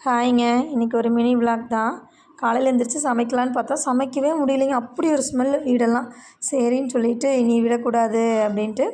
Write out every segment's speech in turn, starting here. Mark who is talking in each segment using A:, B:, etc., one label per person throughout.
A: ஹாய்ங்க. இன்றைக்கி ஒரு mini vlog தான். காலையில் எழுந்திரிச்சு சமைக்கலான்னு பார்த்தா சமைக்கவே முடியலைங்க. அப்படி ஒரு ஸ்மெல் வீடெல்லாம். சரின்னு சொல்லிவிட்டு இனி விடக்கூடாது அப்படின்ட்டு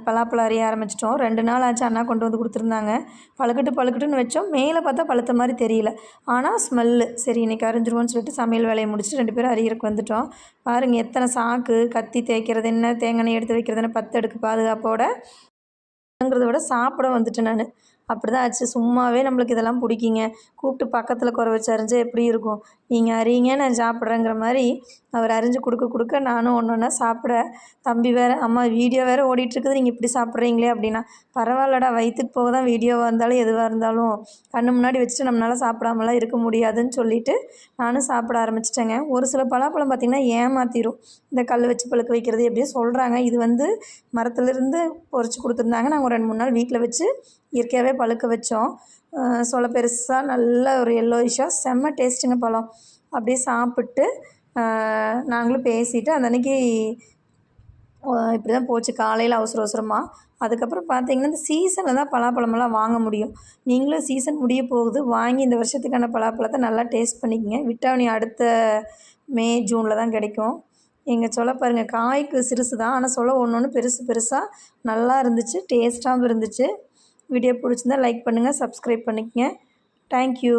A: பலாப்பழம் அறிய ஆரம்பிச்சிட்டோம். 2 நாள் ஆச்சு அண்ணா கொண்டு வந்து கொடுத்துருந்தாங்க. பழுக்கட்டுன்னு வச்சோம். மேலே பார்த்தா பழுத்த மாதிரி தெரியல. ஆனால் ஸ்மெல்லு. சரி இன்றைக்கி அரிஞ்சிருவோன்னு சொல்லிட்டு சமையல் வேலையை முடிச்சுட்டு 2 பேரும் அரியறக்கு வந்துட்டோம். பாருங்கள் எத்தனை சாக்கு, கத்தி தேய்க்கிறது என்ன, தேங்காய் எண்ணெய் எடுத்து வைக்கிறது என்ன, 10 அடுக்கு பாதுகாப்போடங்கிறத விட சாப்பிட வந்துட்டேன் நான். அப்படி தான் ஆச்சு. சும்மாவே நம்மளுக்கு இதெல்லாம் பிடிக்குங்க. கூப்பிட்டு பக்கத்தில் குறை வச்சு அரிஞ்சா எப்படி இருக்கும்? நீங்கள் அறியுங்க நான் சாப்பிட்றேங்கிற மாதிரி அவர் அரிஞ்சு கொடுக்க நானும் ஒன்று ஒன்றா சாப்பிட, தம்பி வேறு அம்மா வீடியோ வேறு ஓடிட்டுருக்குது, நீங்கள் இப்படி சாப்பிட்றீங்களே அப்படின்னா, பரவாயில்லடா வயிற்றுக்கு போக தான் வீடியோவாக இருந்தாலும் எதுவாக இருந்தாலும் கண்ணு முன்னாடி வச்சுட்டு நம்மளால் சாப்பிடாமலாம் இருக்க முடியாதுன்னு சொல்லிவிட்டு நானும் சாப்பிட ஆரம்பிச்சிட்டேங்க. ஒரு சில பலாப்பழம் பார்த்திங்கன்னா ஏமாற்றிடும். இந்த கல் வச்சு பழுக்க வைக்கிறது எப்படியோ சொல்கிறாங்க. இது வந்து மரத்துலேருந்து பொறிச்சு கொடுத்துருந்தாங்க. நாங்கள் ஒரு 2-3 நாள் வீட்டில் வச்சு இயற்கையாகவே பழுக்க வச்சோம். சொல பெருசாக நல்ல ஒரு எல்லோயிஷாக செம்ம டேஸ்ட்டுங்க பழம். அப்படியே சாப்பிட்டு நாங்களும் பேசிவிட்டு அந்த அன்றைக்கி இப்படி தான் போச்சு காலையில் அவசரமாக. அதுக்கப்புறம் பார்த்திங்கன்னா இந்த சீசனில் தான் பலாப்பழமெல்லாம் வாங்க முடியும். நீங்களும் சீசன் முடிய போகுது, வாங்கி இந்த வருஷத்துக்கான பலாப்பழத்தை நல்லா டேஸ்ட் பண்ணிக்கங்க. விட்டால் அடுத்த மே ஜூனில் தான் கிடைக்கும். எங்கள் சொலை பாருங்கள், காய்க்கு சிறுசு தான், ஆனால் சொலை ஒன்று பெருசாக நல்லா இருந்துச்சு, டேஸ்ட்டாகவும் இருந்துச்சு. வீடியோ பிடிச்சிருந்தா லைக் பண்ணுங்கள், சப்ஸ்கிரைப் பண்ணிக்கங்க. தேங்க்யூ.